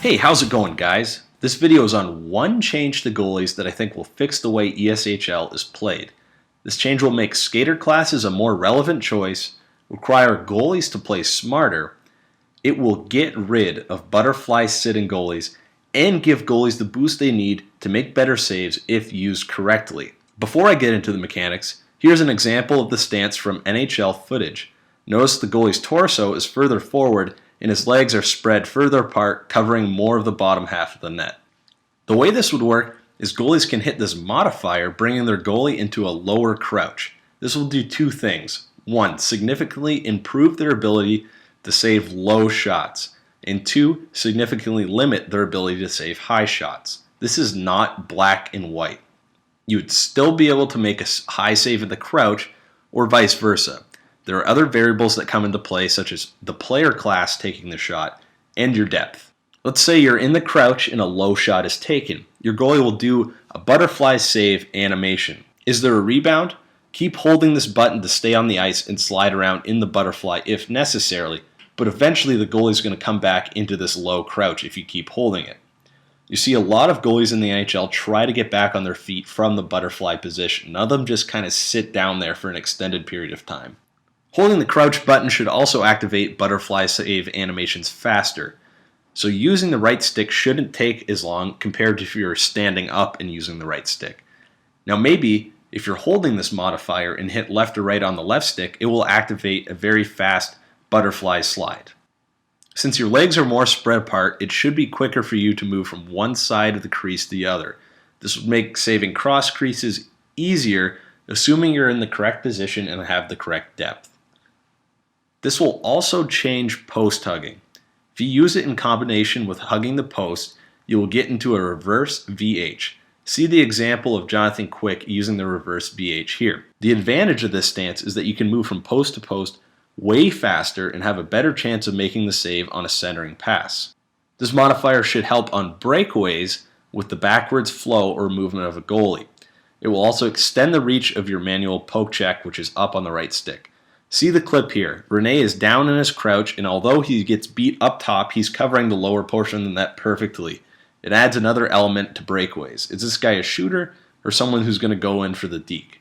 Hey, how's it going, guys? This video is on one change to goalies that I think will fix the way ESHL is played. This change will make skater classes a more relevant choice, require goalies to play smarter, it will get rid of butterfly sitting goalies, and give goalies the boost they need to make better saves if used correctly. Before I get into the mechanics, here's an example of the stance from NHL footage. Notice the goalie's torso is further forward and his legs are spread further apart, covering more of the bottom half of the net. The way this would work is goalies can hit this modifier, bringing their goalie into a lower crouch. This will do two things. One, significantly improve their ability to save low shots, and two, significantly limit their ability to save high shots. This is not black and white. You would still be able to make a high save at the crouch, or vice versa. There are other variables that come into play, such as the player class taking the shot and your depth. Let's say you're in the crouch and a low shot is taken. Your goalie will do a butterfly save animation. Is there a rebound? Keep holding this button to stay on the ice and slide around in the butterfly if necessary, but eventually the goalie is going to come back into this low crouch if you keep holding it. You see a lot of goalies in the NHL try to get back on their feet from the butterfly position. None of them just kind of sit down there for an extended period of time. Holding the crouch button should also activate butterfly save animations faster. So using the right stick shouldn't take as long compared to if you're standing up and using the right stick. Now maybe if you're holding this modifier and hit left or right on the left stick, it will activate a very fast butterfly slide. Since your legs are more spread apart, it should be quicker for you to move from one side of the crease to the other. This would make saving cross creases easier, assuming you're in the correct position and have the correct depth. This will also change post hugging. If you use it in combination with hugging the post, you will get into a reverse VH. See the example of Jonathan Quick using the reverse VH here. The advantage of this stance is that you can move from post to post way faster and have a better chance of making the save on a centering pass. This modifier should help on breakaways with the backwards flow or movement of a goalie. It will also extend the reach of your manual poke check, which is up on the right stick. See the clip here. Rene is down in his crouch, and although he gets beat up top, he's covering the lower portion of the net perfectly. It adds another element to breakaways. Is this guy a shooter or someone who's going to go in for the deke?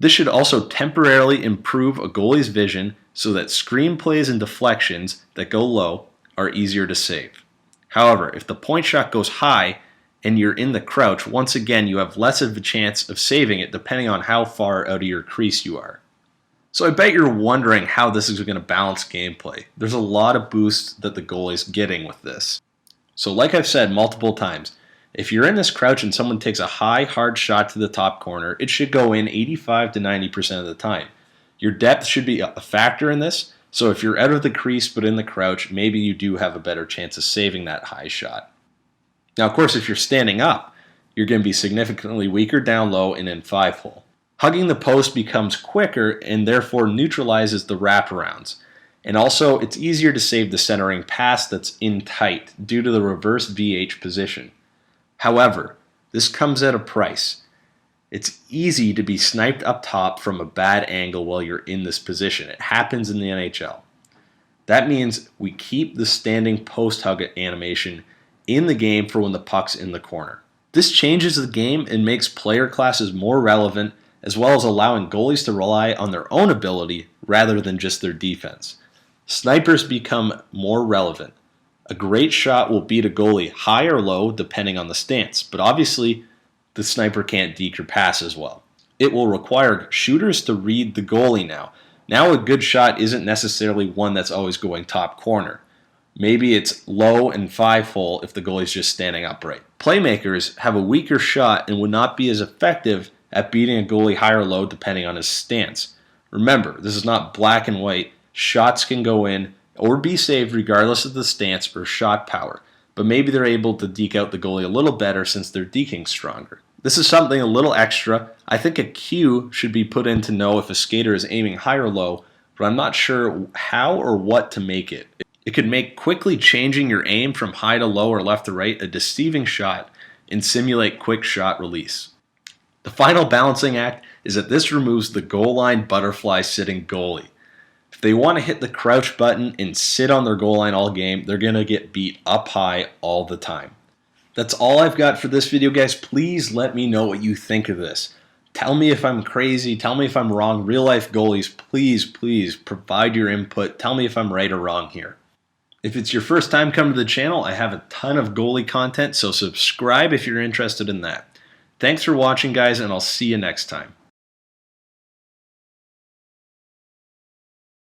This should also temporarily improve a goalie's vision so that screen plays and deflections that go low are easier to save. However, if the point shot goes high and you're in the crouch, once again you have less of a chance of saving it depending on how far out of your crease you are. So I bet you're wondering how this is going to balance gameplay. There's a lot of boosts that the goalie's getting with this. So like I've said multiple times, if you're in this crouch and someone takes a high, hard shot to the top corner, it should go in 85 to 90% of the time. Your depth should be a factor in this, so if you're out of the crease but in the crouch, maybe you do have a better chance of saving that high shot. Now, of course, if you're standing up, you're going to be significantly weaker down low and in 5-hole. Hugging the post becomes quicker and therefore neutralizes the wraparounds. And also, it's easier to save the centering pass that's in tight due to the reverse VH position. However, this comes at a price. It's easy to be sniped up top from a bad angle while you're in this position. It happens in the NHL. That means we keep the standing post hug animation in the game for when the puck's in the corner. This changes the game and makes player classes more relevant, as well as allowing goalies to rely on their own ability rather than just their defense. Snipers become more relevant. A great shot will beat a goalie high or low depending on the stance, but obviously the sniper can't deke or pass as well. It will require shooters to read the goalie now. Now a good shot isn't necessarily one that's always going top corner. Maybe it's low and 5-hole if the goalie's just standing upright. Playmakers have a weaker shot and would not be as effective at beating a goalie high or low depending on his stance. Remember, this is not black and white. Shots can go in or be saved regardless of the stance or shot power, but maybe they're able to deke out the goalie a little better since they're deking stronger. This is something a little extra. I think a cue should be put in to know if a skater is aiming high or low, but I'm not sure how or what to make it. It could make quickly changing your aim from high to low or left to right a deceiving shot and simulate quick shot release. The final balancing act is that this removes the goal line butterfly sitting goalie. If they want to hit the crouch button and sit on their goal line all game, they're going to get beat up high all the time. That's all I've got for this video, guys. Please let me know what you think of this. Tell me if I'm crazy. Tell me if I'm wrong. Real life goalies, please provide your input. Tell me if I'm right or wrong here. If it's your first time coming to the channel, I have a ton of goalie content, so subscribe if you're interested in that. Thanks for watching, guys, and I'll see you next time.